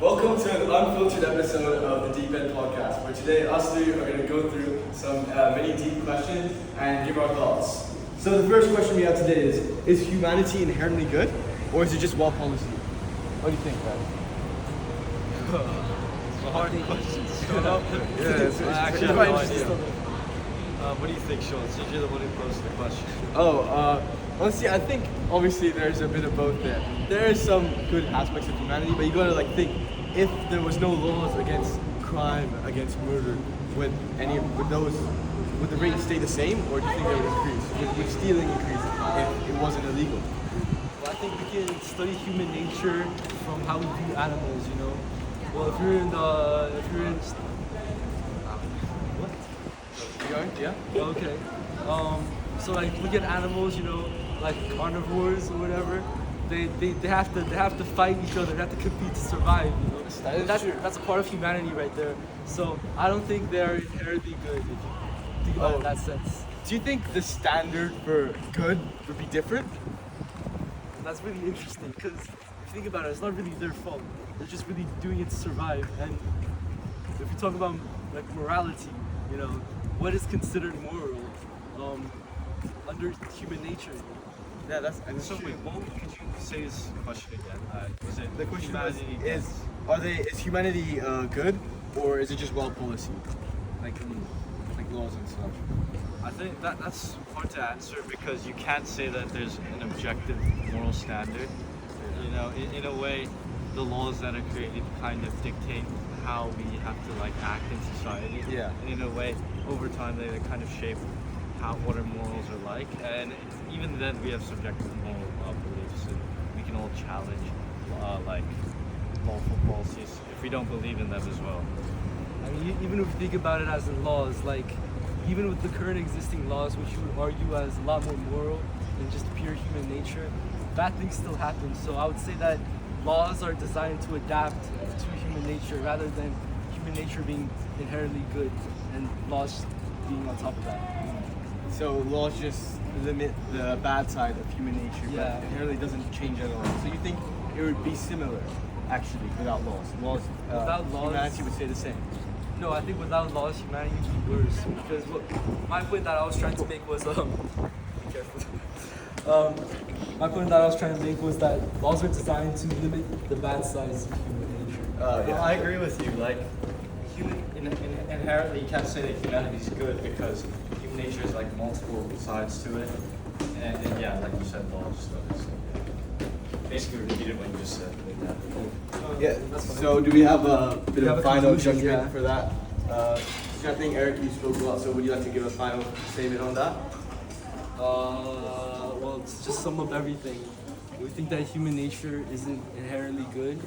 Welcome to an unfiltered episode of the Deep End Podcast, where today us three are going to go through some many deep questions and give our thoughts. So the first question we have today is humanity inherently good, or is it just well policy? What do you think, guys? It's a hard question to start off with. It's I actually have no idea. What do you think, Sean? Since you're the one who posed the question. Honestly, I think obviously there's a bit of both there. There is some good aspects of humanity, but you gotta think, if there was no laws against crime, against murder, would the rate stay the same, or do you think they would increase? Would stealing increase if it wasn't illegal? Well, I think we can study human nature from how we view animals, you know? Well, if you're in what? You going? Yeah? Okay. So like look at animals, you know, like carnivores or whatever. They have to fight each other. They have to compete to survive. You know, that's a part of humanity right there. So I don't think they're inherently good if you think about it in that sense. Do you think the standard for good would be different? That's really interesting because if you think about it, it's not really their fault. They're just really doing it to survive. And if you talk about like morality, you know, what is considered moral under human nature? Yeah, that's So wait, could you say this question again? Was it the question humanity is humanity good, or is it just well policy, like laws and stuff? I think that's hard to answer because you can't say that there's an objective moral standard. You know, in a way, the laws that are created kind of dictate how we have to act in society. Yeah. And in a way, over time, they kind of shape what our morals are like. And even then, we have subjective moral beliefs, and we can all challenge lawful policies if we don't believe in them as well. I mean, even if you think about it as in laws, even with the current existing laws, which you would argue as a lot more moral than just pure human nature, bad things still happen. So I would say that laws are designed to adapt to human nature rather than human nature being inherently good and laws being on top of that. So laws just limit the bad side of human nature, Yeah. but inherently doesn't change at all. So you think it would be similar, actually, without laws? Without laws- humanity would stay the same. No, I think without laws, humanity would be worse. Because my point that I was trying to make was, be careful. My point that I was trying to make was that laws are designed to limit the bad sides of human nature. Well, I agree with you. Inherently, you can't say that humanity is good because human nature is multiple sides to it. And yeah, like you said, laws. Basically, repeated what you just said. Yeah. That's fine. So do we have a bit of have a a final conclusion? judgment Yeah. for that? I think Eric, you spoke a lot. So would you like to give a final statement on that? Well, to just sum up everything, we think that human nature isn't inherently good.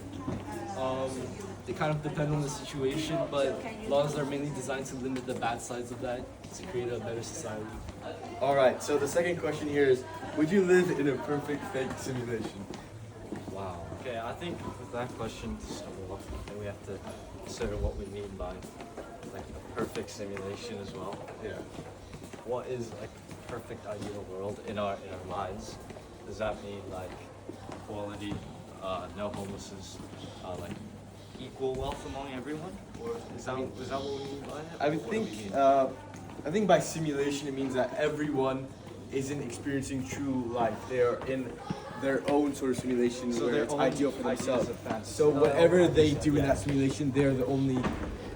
They kind of depend on the situation, but laws are mainly designed to limit the bad sides of that to create a better society. All right. So the second question here is: would you live in a perfect fake simulation? Wow. Okay, I think with that question to start off, then we have to consider what we mean by a perfect simulation as well. Yeah. What is a perfect ideal world in our minds? Does that mean equality, no homelessness, equal wealth among everyone, or is that what we mean by it? I would What do we think. mean? I think by simulation it means that everyone isn't experiencing true life. They are in their own sort of simulation So where their it's own ideal for ideas themselves. of fantasy. So whatever they do in Yeah. that simulation, they're the only,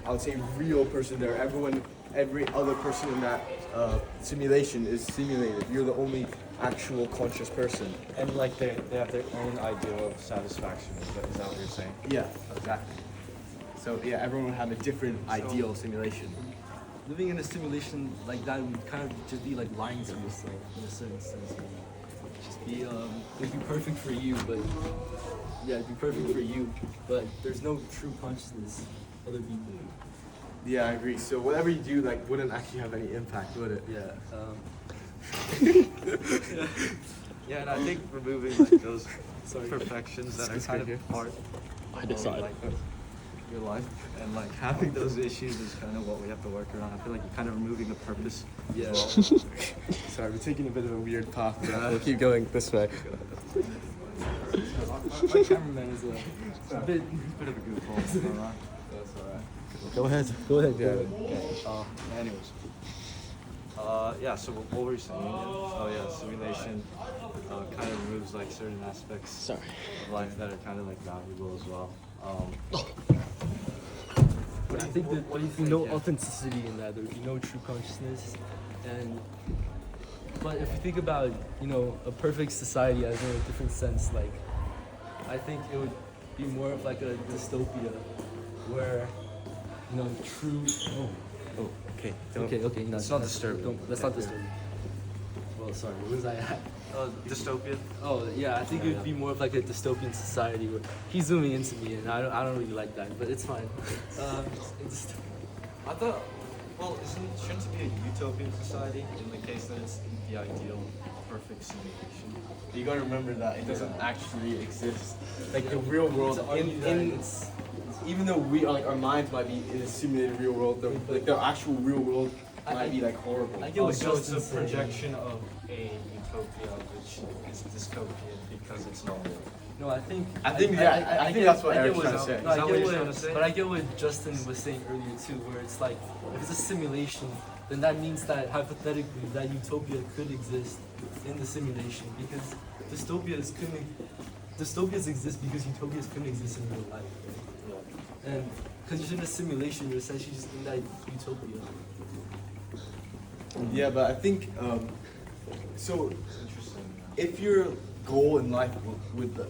I would say, real person there. Every other person in that simulation is simulated. You're the only actual conscious person. And they have their own ideal of satisfaction. Is that what you're saying? Yeah, exactly. So yeah, everyone would have a different ideal simulation. Living in a simulation like that would kind of just be like lying to yourself in a certain sense. It'd be perfect for you, but it'd be perfect for you, but there's no true consciousness of other people. Yeah, I agree. So whatever you do, wouldn't actually have any impact, would it? Yeah. Yeah, and I think removing those perfections that are kind of part of your life, and having those issues is kind of what we have to work around. I feel like you're kind of removing the purpose. Yeah. As well. Sorry, we're taking a bit of a weird path. We'll keep going this way. Our cameraman is a bit. Bit of a goofball. That's alright. Go ahead. Go ahead. Okay. Anyways. Yeah. So what were you saying? Oh yeah, simulation kind of removes like certain aspects of life that are kind of like valuable as well. I think that there would be no authenticity in that. There would be no true consciousness, and but if you think about a perfect society as in a different sense, like I think it would be more of like a dystopia where true. Oh, Okay. okay. Let's not disturb. Let's not disturb. Well, sorry. Where was I at? Dystopia. Oh yeah, I think it would be more of like a dystopian society where he's zooming into me, and I don't really like that, but it's fine. I thought, well, shouldn't it be a utopian society in the case that it's the ideal, perfect simulation? You gotta remember that it doesn't actually exist. Like the real world, even though we are like our minds might be in a simulated real world, the actual real world might be like horrible. I get what So it's a Justin's saying. projection of a utopia which is dystopian because it's not real. No, I think that's what Eric's trying to say. No, Is that what you're trying to say? But I get what Justin was saying earlier too, where it's like if it's a simulation, then that means that hypothetically that utopia could exist in the simulation because dystopias exist because utopias couldn't exist in real life, right? And because you're in a simulation, you're essentially just in that utopia. Yeah, but I think so. Interesting. If your goal in life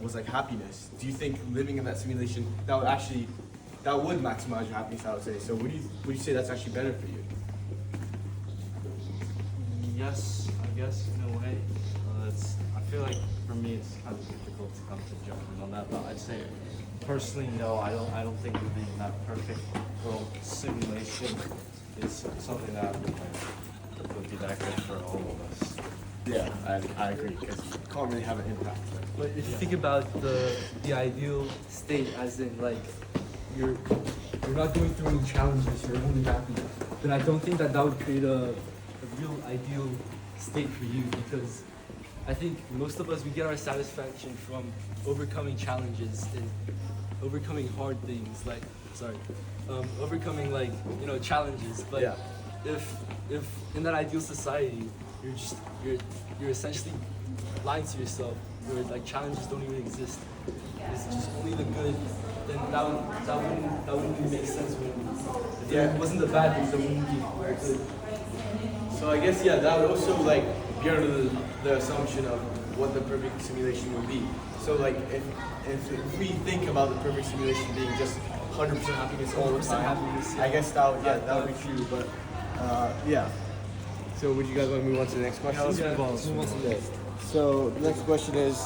was like happiness, do you think living in that simulation that would maximize your happiness? I would say. So would you say that's actually better for you? Yes, I guess in a way. I feel like for me it's kind of difficult to come to judgment on that, but I'd say personally no. I don't think living in that perfect world simulation is something that would be that good for all of us. Yeah, I agree because you can't really have an impact. But if you think about the ideal state, as in like you're not going through any challenges, you're only happy, then I don't think that would create a real ideal state for you because I think most of us we get our satisfaction from overcoming challenges and overcoming hard things overcoming like challenges. But Yeah. if in that ideal society you're essentially lying to yourself where like challenges don't even exist, it's just only the good, then that wouldn't really make sense when if it wasn't the bad things that wouldn't be very good. So I guess that would also like be under the assumption of what the perfect simulation would be. So like if we think about the perfect simulation being just 100% happiness all the 100% time, happiness, yeah. I guess that would be true. But yeah. So would you guys want to move on to the next question? Let's move on to the next. So the next question is,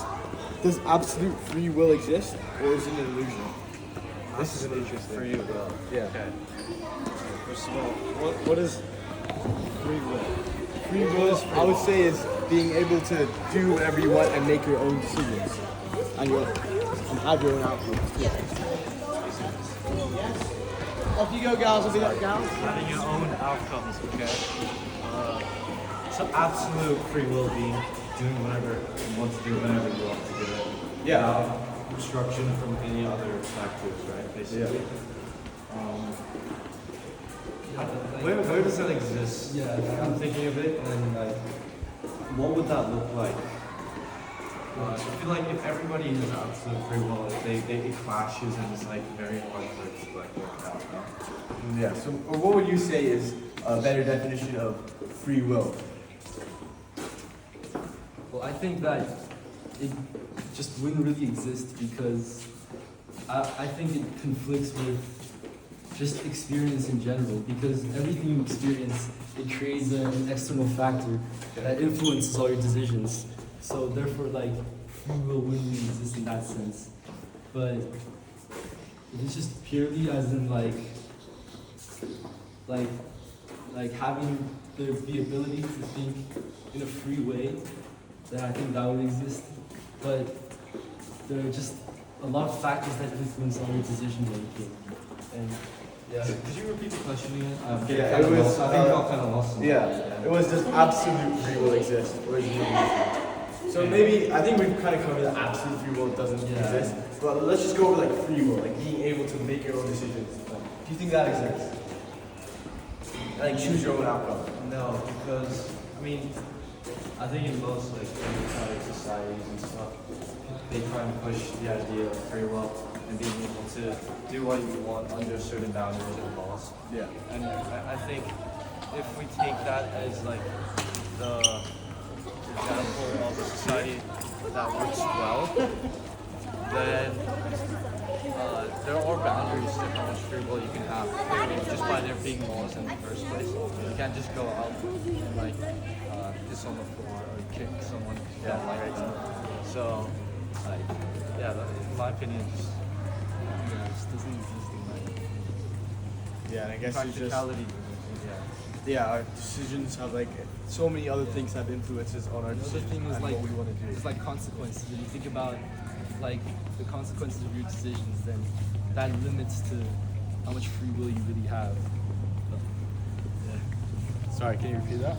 does absolute free will exist or is it an illusion? This is an interesting. For you, though. Yeah. Okay. First of all, what is free will? Free will, I would say, is being able to do whatever you want and make your own decisions and have your own outcomes. Yeah. Off you go, gals. I'll be that gals. Having your own outcomes, okay? So absolute free will being doing whatever you want to do whenever you want to do it. Yeah. Obstruction from any other factors, right? Basically. Where does that exist? Yeah. I'm thinking of it and like, what would that look like? I feel like if everybody has absolute free will, it clashes and it's like very hard for it to like work out. No? Yeah. So, or what would you say is a better definition of free will? Well, I think that it just wouldn't really exist because I think it conflicts with just experience in general because everything you experience, it creates an external factor that influences all your decisions. So therefore, like, free will wouldn't really exist in that sense. But it's just purely as in like having the ability to think in a free way, then I think that would exist. But there are just a lot of factors that influence all your decision making. And yeah. Could you repeat the question again? Yeah, it was. I think I got kind of lost. Yeah, it was just absolute free will exists. Or is it an illusion? So maybe I think we've kind of covered that absolute free will doesn't exist. But let's just go over like free will, like being able to make your own decisions. Like, do you think that exists? Like choose your own outcome. No, because I mean, I think in most like democratic societies and stuff, they try and push the idea of free will and being able to do what you want under certain boundaries and laws. Yeah. And I think if we take that as like the example of a society that works well, then there are boundaries to how much free will you can have. I mean, just by there being laws in the first place. You can't just go out and like piss on the floor or kick someone because you don't like them. So, like, yeah, in my opinion, just doesn't exist in like Yeah, and I guess it's just practicality. our decisions have like so many other things have influences on our Another decisions thing is and like what we want to do. it's like consequences. When you think about like the consequences of your decisions, then that limits to how much free will you really have. Sorry, can you repeat that?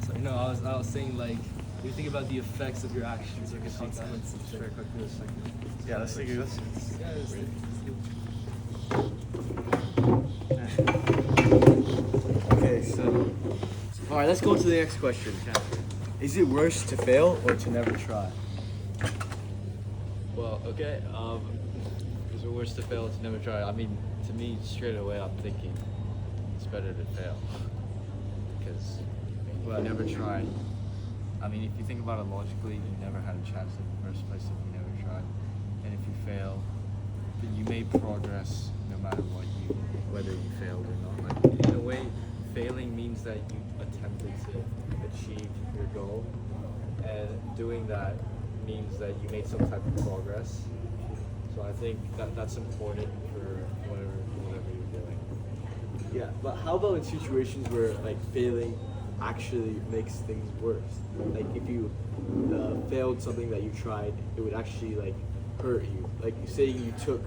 So no, I was saying like when you think about the effects of your actions or the consequences. Very quickly, a second. Yeah, let's take this. Yeah, it's like- Okay, so all right, let's go to the next question. Is it worse to fail or to never try? Well, okay. Is it worse to fail to never try? I mean, to me, straight away, I'm thinking it's better to fail because you never tried. I mean, if you think about it logically, you never had a chance in the first place if you never tried. And if you fail, then you made progress no matter whether you failed or not. Like, in a way, failing means that you attempted to achieve your goal, and doing that means that you made some type of progress. So I think that's important for whatever you're doing. Yeah, but how about in situations where like failing actually makes things worse? Like if you failed something that you tried, it would actually like hurt you. Like say you took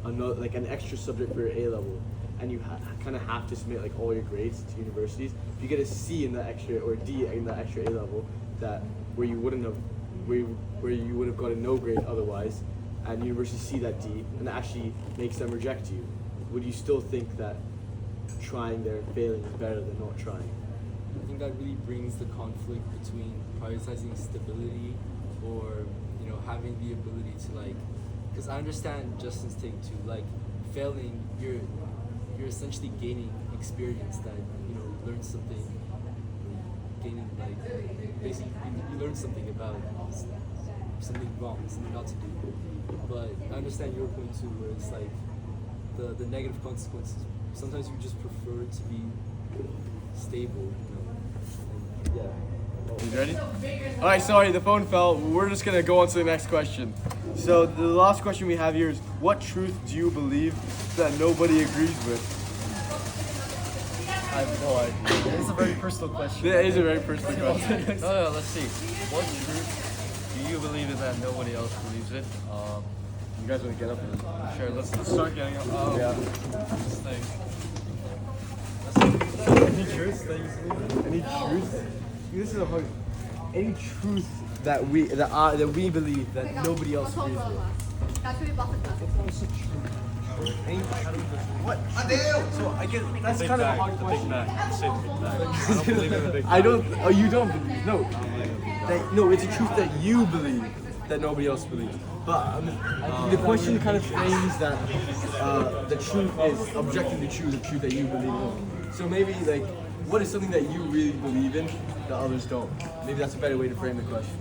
another like an extra subject for your A level, and you kind of have to submit like all your grades to universities. If you get a C in the extra or D in the extra A level, that where you wouldn't have where you would have got a no grade otherwise, and universities see that D and that actually makes them reject you, would you still think that trying there and failing is better than not trying? I think that really brings the conflict between prioritizing stability or having the ability to like, because I understand Justin's take too. Like failing, you're essentially gaining experience that learn something, gaining like basically you learn something about something wrong, something not to do. But I understand your point too, where it's like the negative consequences. Sometimes you just prefer to be stable, And, yeah. You ready? All right, sorry, the phone fell. We're just gonna go on to the next question. So the last question we have here is, what truth do you believe that nobody agrees with? I have no idea. It's a very personal question. That is a very personal question. No, let's see. What truth do you believe in that nobody else believes in? You guys wanna get up? Sure, let's start getting up. Yeah. This thing. Any truth that you believe in? Any truth? This is a hard. Any truth that we believe that nobody else agrees with. What? So I guess that's kind of a hard question. I don't believe in the Big Bang. I don't. Oh, you don't believe? No. No, it's a truth that you believe that nobody else believes. But the question kind of frames that the truth is objective to choose a truth that you believe in. So maybe like, what is something that you really believe in that others don't? Maybe that's a better way to frame the question.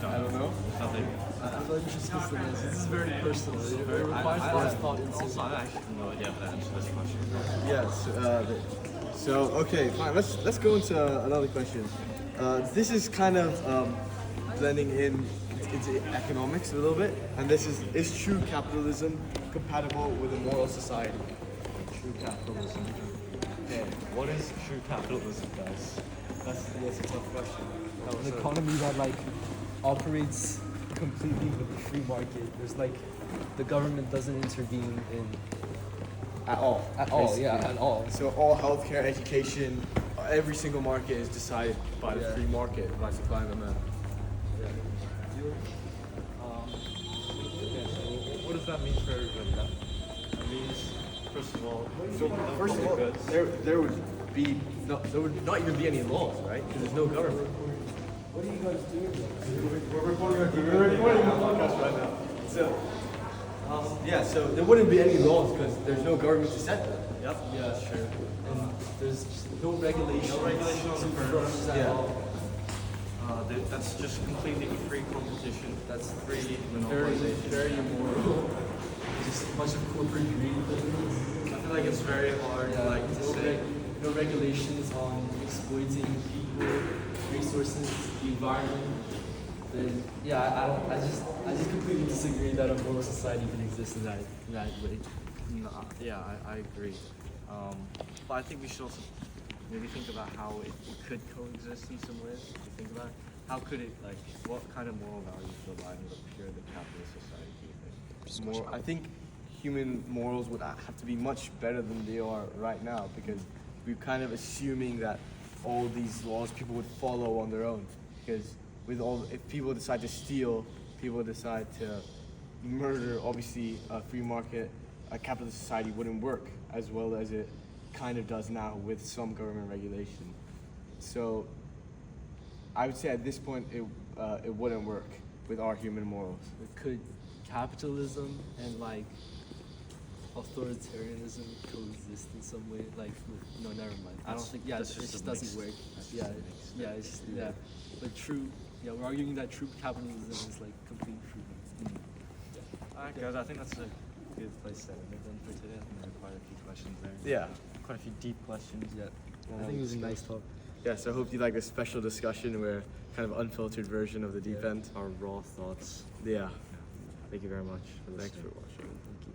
I don't know. Nothing. This is very personal. It requires a lot of thought into it. I actually have no idea how to answer this question. Yes. So okay, fine. Let's go into another question. This is kind of blending in into economics a little bit, and this is true capitalism compatible with a moral society? True capitalism. Okay, what is true capitalism, guys? That's a tough question. An economy that like operates completely with the free market. There's like the government doesn't intervene in at all. At all, basically. yeah, at all. So all healthcare, education, every single market is decided by the Yeah. free market, by supply and demand. Okay, so what does that mean for everybody? That means, first of all, So no first of all, public goods. there would be there would not even be any laws, right? Because there's no government. What are you guys doing? We're recording a podcast right now. So yeah, so there wouldn't be any laws because there's no government to set them. Yep, Yeah, that's true. And there's just no regulation. No regulation on the firms. at Yeah. all. That's just completely free competition. That's Free very, monopolization. very immoral. Just a bunch of corporate greed. I feel like it's very hard Yeah, like to say. no regulations on exploiting people, resources, the environment. Then yeah, I just completely disagree that a moral society can exist in that way. Yeah, I agree. But I think we should also maybe think about how it could coexist in some ways. If you think about it, how could it like what kind of moral values would align with a pure capitalist society? Do you think? I think human morals would have to be much better than they are right now because we're kind of assuming that all these laws people would follow on their own. Because if people decide to steal, people decide to murder, obviously a free market, a capitalist society wouldn't work as well as it kind of does now with some government regulation. So I would say at this point it wouldn't work with our human morals. Could capitalism and like authoritarianism coexist in some way? Like, no, never mind. I don't think. Yeah, it That's just just a doesn't mixed- work. that's Yeah, just a mixed yeah, it's just yeah. But true. Yeah, we're arguing that true capitalism is like complete freedom. Alright, guys, I think that's a good place to end it then for today. I think there are quite a few questions there. Yeah. Quite a few deep questions. Yeah, I think it was a nice talk. Yeah, so I hope you like this special discussion where kind of unfiltered version of the deep end. Our raw thoughts. Yeah. Thank you very much for Thanks listening. for watching. Thank you.